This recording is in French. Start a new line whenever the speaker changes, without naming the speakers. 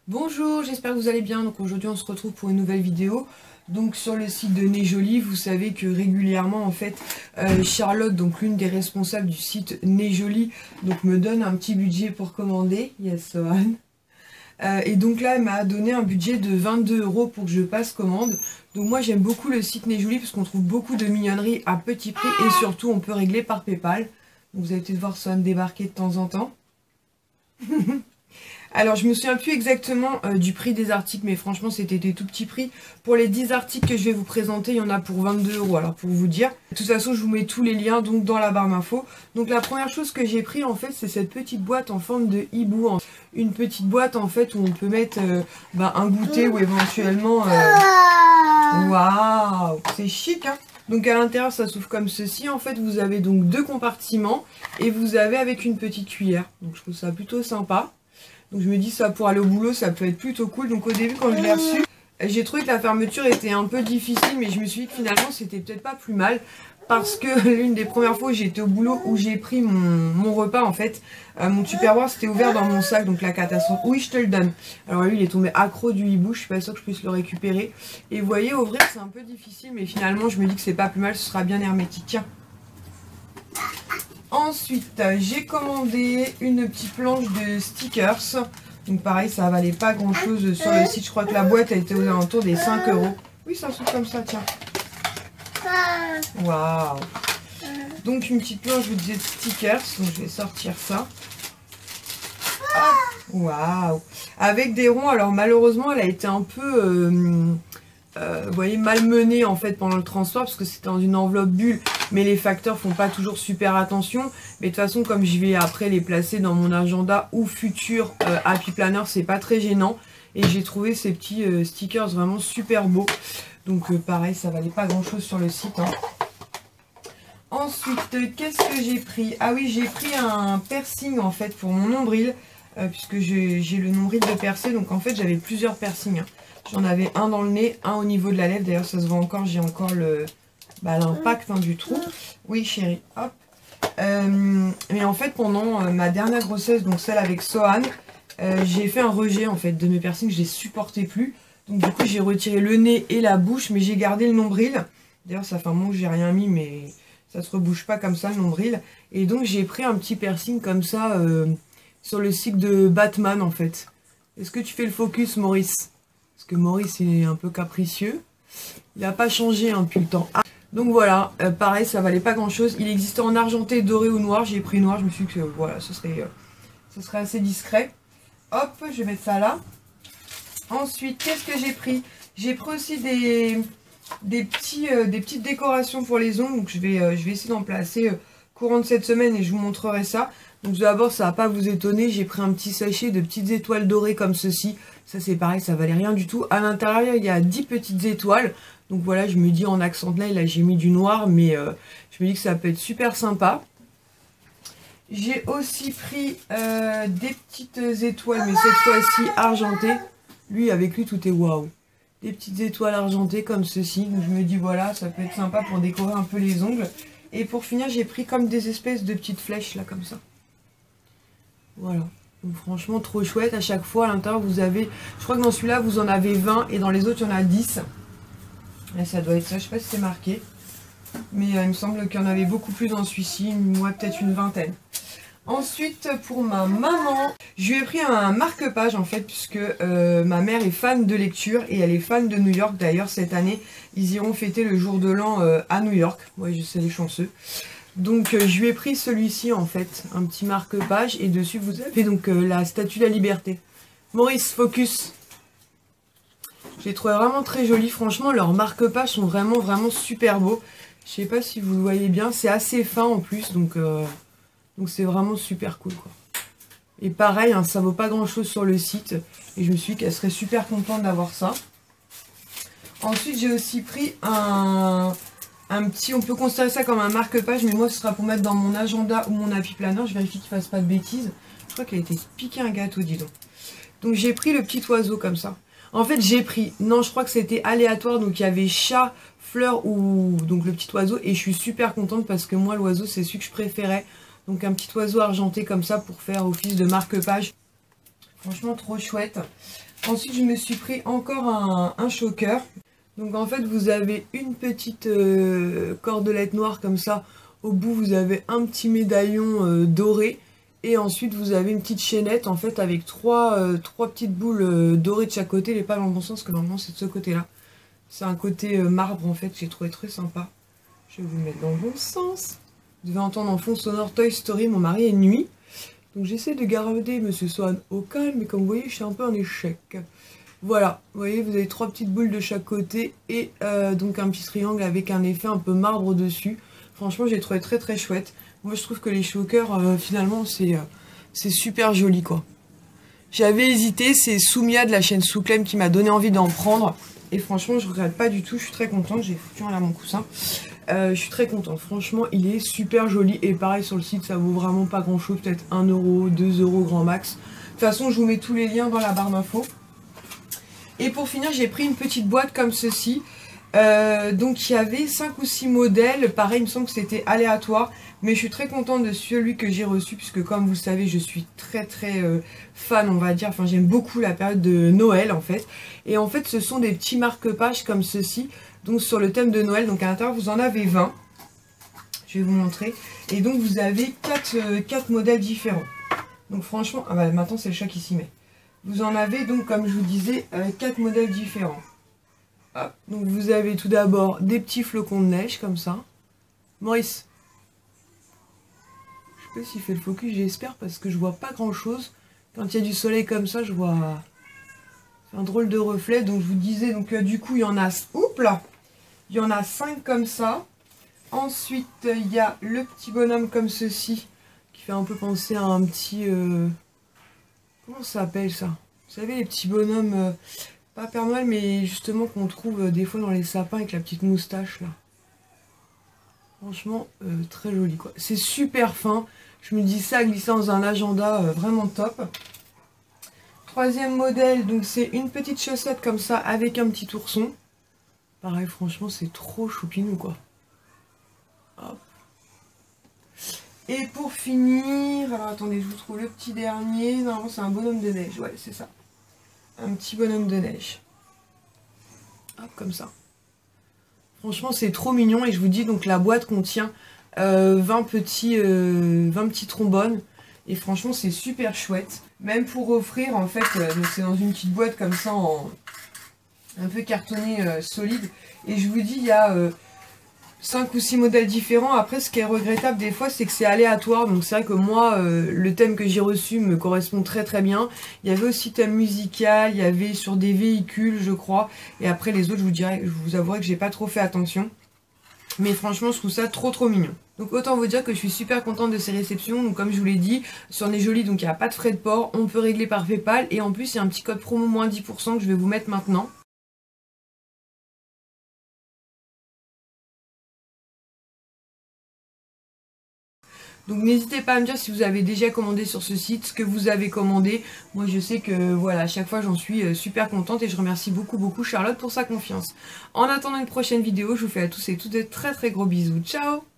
Bonjour, j'espère que vous allez bien. Donc aujourd'hui on se retrouve pour une nouvelle vidéo. Donc sur le site de Nejoli, vous savez que régulièrement en fait Charlotte, donc l'une des responsables du site Nejoli, donc me donne un petit budget pour commander. Yes, Sohan. Et donc là elle m'a donné un budget de 22 € pour que je passe commande. Donc moi j'aime beaucoup le site Nejoli parce qu'on trouve beaucoup de mignonneries à petit prix et surtout on peut régler par PayPal. Donc vous allez peut-être voir Sohan débarquer de temps en temps. Alors je me souviens plus exactement du prix des articles, mais franchement c'était des tout petits prix. Pour les 10 articles que je vais vous présenter, il y en a pour 22 €, alors pour vous dire. De toute façon je vous mets tous les liens donc dans la barre d'infos. Donc la première chose que j'ai pris en fait c'est cette petite boîte en forme de hibou. Une petite boîte en fait où on peut mettre un goûter ou éventuellement... Waouh, c'est chic hein. Donc à l'intérieur ça s'ouvre comme ceci. En fait vous avez donc deux compartiments et vous avez avec une petite cuillère. Donc je trouve ça plutôt sympa. Donc je me dis ça pour aller au boulot ça peut être plutôt cool. Donc au début quand je l'ai reçu, j'ai trouvé que la fermeture était un peu difficile, mais je me suis dit que finalement c'était peut-être pas plus mal. Parce que l'une des premières fois où j'étais au boulot, où j'ai pris mon repas en fait, mon Tupperware c'était ouvert dans mon sac, donc la catastrophe. Oui je te le donne. Alors lui il est tombé accro du hibou, je suis pas sûre que je puisse le récupérer. Et vous voyez ouvrir c'est un peu difficile, mais finalement je me dis que c'est pas plus mal, ce sera bien hermétique. Tiens. Ensuite, j'ai commandé une petite planche de stickers. Donc pareil, ça valait pas grand chose sur le site. Je crois que la boîte a été aux alentours des 5 €. Oui, ça s'ouvre comme ça, tiens. Waouh. Donc une petite planche, je vous disais, de stickers. Donc je vais sortir ça. Waouh. Avec des ronds. Alors malheureusement, elle a été un peu... vous voyez, malmenée en fait pendant le transport parce que c'était dans une enveloppe bulle, mais les facteurs font pas toujours super attention. Mais de toute façon, comme je vais après les placer dans mon agenda ou futur Happy Planner, c'est pas très gênant. Et j'ai trouvé ces petits stickers vraiment super beaux. Donc pareil, ça valait pas grand chose sur le site. Hein. Ensuite, qu'est-ce que j'ai pris? Ah oui, j'ai pris un piercing en fait pour mon nombril, puisque j'ai le nombril de percé. Donc en fait, j'avais plusieurs piercings. Hein. J'en avais un dans le nez, un au niveau de la lèvre. D'ailleurs, ça se voit encore. J'ai encore l'impact du trou. Oui, chérie. Hop. Mais en fait, pendant ma dernière grossesse, donc celle avec Sohan, j'ai fait un rejet en fait de mes piercings. Je les supportais plus. Donc du coup, j'ai retiré le nez et la bouche, mais j'ai gardé le nombril. D'ailleurs, ça fait un moment que j'ai rien mis, mais ça se rebouche pas comme ça le nombril. Et donc, j'ai pris un petit piercing comme ça sur le cycle de Batman en fait. Est-ce que tu fais le focus, Maurice? Parce que Maurice il est un peu capricieux. Il n'a pas changé hein, depuis le temps. Ah. Donc voilà, pareil, ça valait pas grand chose. Il existait en argenté, doré ou noir. J'ai pris noir, je me suis dit que voilà, ce serait assez discret. Hop, je vais mettre ça là. Ensuite, qu'est-ce que j'ai pris? J'ai pris aussi des petites décorations pour les ongles. Donc je vais essayer d'en placer courant de cette semaine et je vous montrerai ça. Donc d'abord, ça va pas vous étonner, j'ai pris un petit sachet de petites étoiles dorées comme ceci. Ça c'est pareil, ça valait rien du tout. À l'intérieur, il y a 10 petites étoiles. Donc voilà, je me dis en accent de là j'ai mis du noir, mais je me dis que ça peut être super sympa. J'ai aussi pris des petites étoiles, mais cette fois-ci argentées. Lui, avec lui, tout est waouh. Des petites étoiles argentées comme ceci. Donc je me dis voilà, ça peut être sympa pour décorer un peu les ongles. Et pour finir, j'ai pris comme des espèces de petites flèches là comme ça. Voilà, donc franchement trop chouette. À chaque fois à l'intérieur vous avez, je crois que dans celui-là vous en avez 20 et dans les autres il y en a 10. Là ça doit être ça, je sais pas si c'est marqué. Mais il me semble qu'il y en avait beaucoup plus dans celui-ci, moi peut-être une vingtaine. Ensuite pour ma maman, je lui ai pris un marque-page en fait, puisque ma mère est fan de lecture et elle est fan de New York. D'ailleurs cette année ils iront fêter le jour de l'an à New York. Ouais, je sais, les chanceux. Donc je lui ai pris celui-ci en fait, un petit marque-page, et dessus vous avez donc la Statue de la Liberté. Maurice, focus. Je les trouve vraiment très jolis, franchement leurs marque-pages sont vraiment super beaux. Je sais pas si vous le voyez bien, c'est assez fin en plus, donc c'est vraiment super cool quoi. Et pareil, hein, ça vaut pas grand chose sur le site, et je me suis dit qu'elle serait super contente d'avoir ça. Ensuite j'ai aussi pris un petit, on peut considérer ça comme un marque-page, mais moi ce sera pour mettre dans mon agenda ou mon Happy Planner. Je vérifie qu'il ne fasse pas de bêtises. Je crois qu'il a été piqué un gâteau, dis donc. Donc j'ai pris le petit oiseau comme ça. En fait j'ai pris, non je crois que c'était aléatoire, donc il y avait chat, fleur ou donc le petit oiseau. Et je suis super contente parce que moi l'oiseau c'est celui que je préférais. Donc un petit oiseau argenté comme ça pour faire office de marque-page. Franchement trop chouette. Ensuite, je me suis pris encore un choker. Donc en fait, vous avez une petite cordelette noire comme ça. Au bout, vous avez un petit médaillon doré. Et ensuite, vous avez une petite chaînette en fait avec trois petites boules dorées de chaque côté. Elle n'est pas dans le bon sens, parce que normalement, c'est de ce côté-là. C'est un côté marbre en fait, j'ai trouvé très sympa. Je vais vous mettre dans le bon sens. Vous devez entendre en fond sonore Toy Story, mon mari est nuit. Donc j'essaie de garder Monsieur Swan au calme, mais comme vous voyez, je suis un peu en échec. Voilà, vous voyez, vous avez trois petites boules de chaque côté et donc un petit triangle avec un effet un peu marbre dessus. Franchement, j'ai trouvé très très chouette. Moi, je trouve que les chokers, finalement, c'est super joli, quoi. J'avais hésité, c'est Soumia de la chaîne Souklem qui m'a donné envie d'en prendre. Et franchement, je regrette pas du tout, je suis très contente. J'ai foutu en l'air mon coussin. Je suis très contente, franchement, il est super joli. Et pareil, sur le site, ça vaut vraiment pas grand chose, peut-être 1 euro, 2 € grand max. De toute façon, je vous mets tous les liens dans la barre d'infos. Et pour finir, j'ai pris une petite boîte comme ceci. Donc il y avait 5 ou 6 modèles. Pareil, il me semble que c'était aléatoire. Mais je suis très contente de celui que j'ai reçu. Puisque comme vous le savez, je suis très fan, on va dire. Enfin, j'aime beaucoup la période de Noël en fait. Et en fait, ce sont des petits marque-pages comme ceci. Donc sur le thème de Noël. Donc à l'intérieur, vous en avez 20. Je vais vous montrer. Et donc vous avez 4 modèles différents. Donc franchement, ah bah, maintenant c'est le chat qui s'y met. Vous en avez donc, comme je vous disais, 4 modèles différents. Hop. Donc vous avez tout d'abord des petits flocons de neige comme ça. Maurice, je sais pas s'il fait le focus, j'espère, parce que je vois pas grand chose. Quand il y a du soleil comme ça, je vois un drôle de reflet. Donc je vous disais, donc du coup il y en a, oups là, il y en a 5 comme ça. Ensuite il y a le petit bonhomme comme ceci, qui fait un peu penser à un petit... comment ça s'appelle ça? Vous savez, les petits bonhommes, pas Père Noël, mais justement qu'on trouve des fois dans les sapins avec la petite moustache là. Franchement, très joli quoi. C'est super fin. Je me dis ça glisser dans un agenda, vraiment top. Troisième modèle, donc c'est une petite chaussette comme ça avec un petit ourson. Pareil, franchement, c'est trop choupinou quoi. Hop. Et pour finir, alors attendez, je vous trouve le petit dernier. Normalement, c'est un bonhomme de neige. Ouais, c'est ça. Un petit bonhomme de neige. Hop, comme ça. Franchement, c'est trop mignon. Et je vous dis, donc la boîte contient 20 petits trombones. Et franchement, c'est super chouette. Même pour offrir, en fait, donc c'est dans une petite boîte comme ça, un peu cartonné solide. Et je vous dis, il y a... 5 ou 6 modèles différents. Après, ce qui est regrettable des fois, c'est que c'est aléatoire. Donc c'est vrai que moi, le thème que j'ai reçu me correspond très bien. Il y avait aussi thème musical, il y avait sur des véhicules, je crois. Et après les autres, je vous avouerai que j'ai pas trop fait attention. Mais franchement, je trouve ça trop mignon. Donc autant vous dire que je suis super contente de ces réceptions. Donc comme je vous l'ai dit, sur les jolies, donc il n'y a pas de frais de port. On peut régler par PayPal. Et en plus, il y a un petit code promo moins 10% que je vais vous mettre maintenant. Donc n'hésitez pas à me dire si vous avez déjà commandé sur ce site, ce que vous avez commandé. Moi je sais que voilà, à chaque fois j'en suis super contente et je remercie beaucoup Charlotte pour sa confiance. En attendant une prochaine vidéo, je vous fais à tous et toutes de très gros bisous. Ciao!